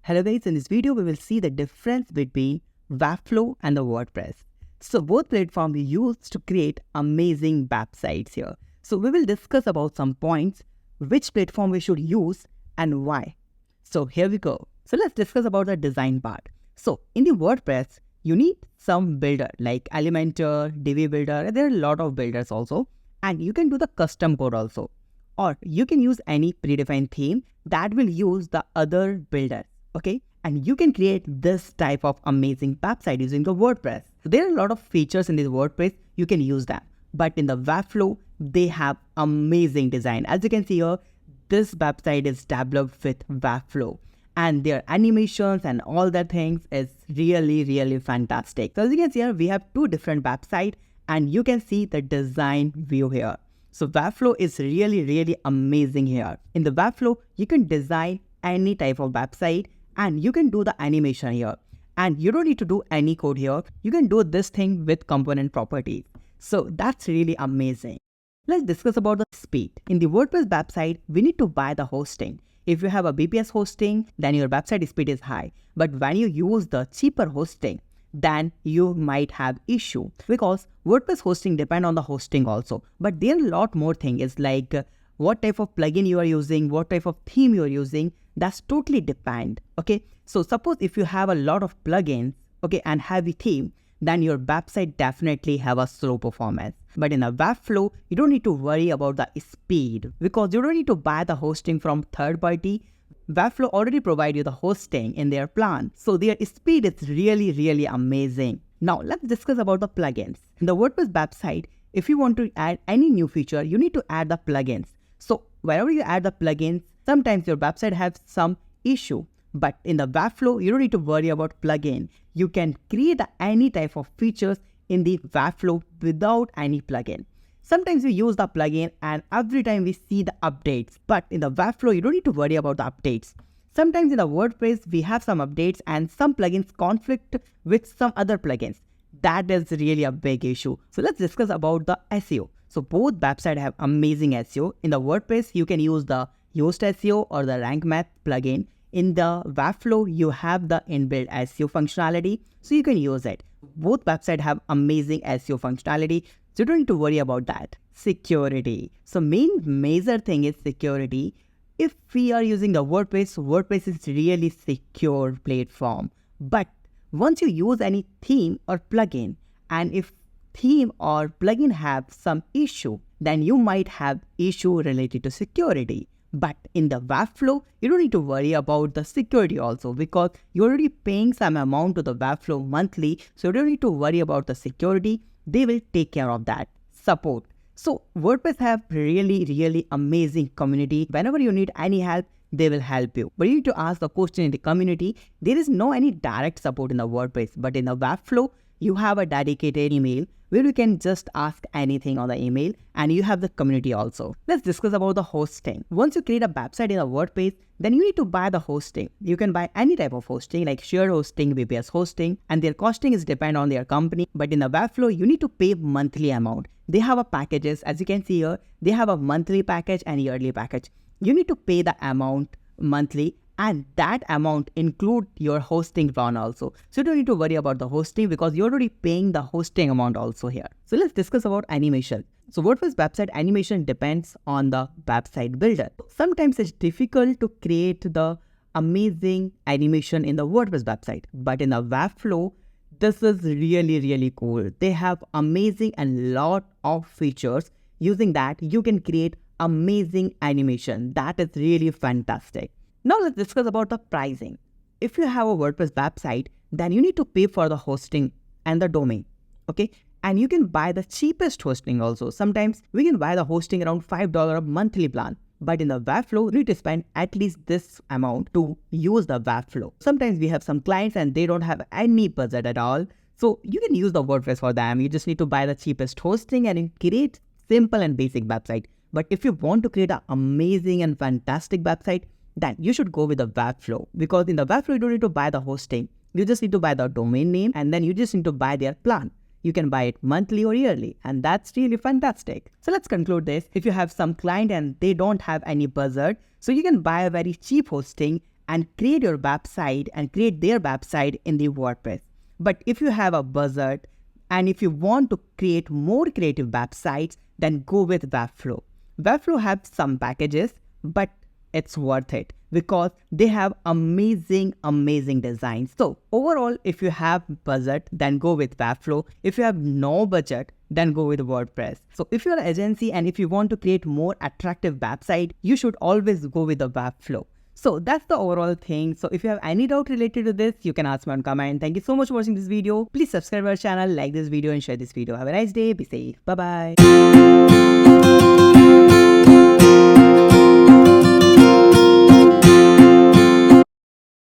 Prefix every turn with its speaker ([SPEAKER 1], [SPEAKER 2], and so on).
[SPEAKER 1] Hello guys, in this video we will see the difference between Webflow and the WordPress. So both platforms we use to create amazing websites here. So we will discuss about some points, which platform we should use and why. So here we go. So let's discuss about the design part. So in the WordPress, you need some builder like Elementor, Divi Builder. There are a lot of builders also, and you can do the custom code also. Or you can use any predefined theme that will use the other builder. Okay, and you can create this type of amazing website using the WordPress. So there are a lot of features in this WordPress, you can use them. But in the Webflow, they have amazing design. As you can see here, this website is developed with Webflow. And their animations and all that things is really fantastic. So as you can see here, we have two different websites and you can see the design view here. So Webflow is really amazing here. In the Webflow, you can design any type of website and you can do the animation here. And you don't need to do any code here. You can do this thing with component properties. So that's really amazing. Let's discuss about the speed. In the WordPress website, we need to buy the hosting. If you have a VPS hosting, then your website speed is high. But when you use the cheaper hosting, then you might have issue because WordPress hosting depend on the hosting also. But there are a lot more things. It's like what type of plugin you are using, what type of theme you are using, that's totally depend. Okay, so suppose if you have a lot of plugins, okay, and heavy theme, then your website definitely have a slow performance. But in a Webflow, you don't need to worry about the speed because you don't need to buy the hosting from third party. Webflow already provide you the hosting in their plan. So their speed is really amazing. Now let's discuss about the plugins. In the WordPress website, if you want to add any new feature, you need to add the plugins. So wherever you add the plugins, sometimes your website has some issue. But in the Webflow, you don't need to worry about plugin. You can create any type of features in the Webflow without any plugin. Sometimes we use the plugin and every time we see the updates. But in the Webflow, you don't need to worry about the updates. Sometimes in the WordPress, we have some updates and some plugins conflict with some other plugins. That is really a big issue. So let's discuss about the SEO. So both websites have amazing SEO. In the WordPress, you can use the Yoast SEO or the Rank Math plugin. In the Webflow, you have the inbuilt SEO functionality, so you can use it. Both websites have amazing SEO functionality, so you don't need to worry about that. Security. So major thing is security. If we are using the WordPress is really secure platform. But once you use any theme or plugin, and if theme or plugin have some issue, then you might have issue related to security. But in the Webflow, you don't need to worry about the security also because you're already paying some amount to the Webflow monthly. So you don't need to worry about the security. They will take care of that. Support. So WordPress have really amazing community. Whenever you need any help, they will help you. But you need to ask the question in the community. There is no any direct support in the WordPress. But in the Webflow, you have a dedicated email where you can just ask anything on the email and you have the community also. Let's discuss about the hosting. Once you create a website in a WordPress, then you need to buy the hosting. You can buy any type of hosting like shared hosting, VPS hosting, and their costing is depend on their company. But in the Webflow, you need to pay monthly amount. They have a packages, as you can see here, they have a monthly package and yearly package. You need to pay the amount monthly and that amount include your hosting run also. So you don't need to worry about the hosting because you're already paying the hosting amount also here. So let's discuss about animation. So WordPress website animation depends on the website builder. Sometimes it's difficult to create the amazing animation in the WordPress website. But in the Webflow, this is really cool. They have amazing and lot of features. Using that, you can create amazing animation. That is really fantastic. Now let's discuss about the pricing. If you have a WordPress website, then you need to pay for the hosting and the domain, okay? And you can buy the cheapest hosting also. Sometimes we can buy the hosting around $5 monthly plan. But in the Webflow, you need to spend at least this amount to use the Webflow. Sometimes we have some clients and they don't have any budget at all. So you can use the WordPress for them. You just need to buy the cheapest hosting and create simple and basic website. But if you want to create an amazing and fantastic website, then you should go with the Webflow because in the Webflow, you don't need to buy the hosting. You just need to buy the domain name and then you just need to buy their plan. You can buy it monthly or yearly and that's really fantastic. So let's conclude this. If you have some client and they don't have any budget, so you can buy a very cheap hosting and create your website and create their website in the WordPress. But if you have a budget and if you want to create more creative websites, then go with Webflow. Webflow has some packages, but it's worth it because they have amazing designs. So overall, if you have budget, then go with Webflow. If you have no budget, then go with WordPress. So if you're an agency and if you want to create more attractive website, you should always go with the Webflow. So that's the overall thing. So if you have any doubt related to this, you can ask me on comment. Thank you so much for watching this video. Please subscribe our channel, like this video and share this video. Have a nice day. Be safe. Bye-bye.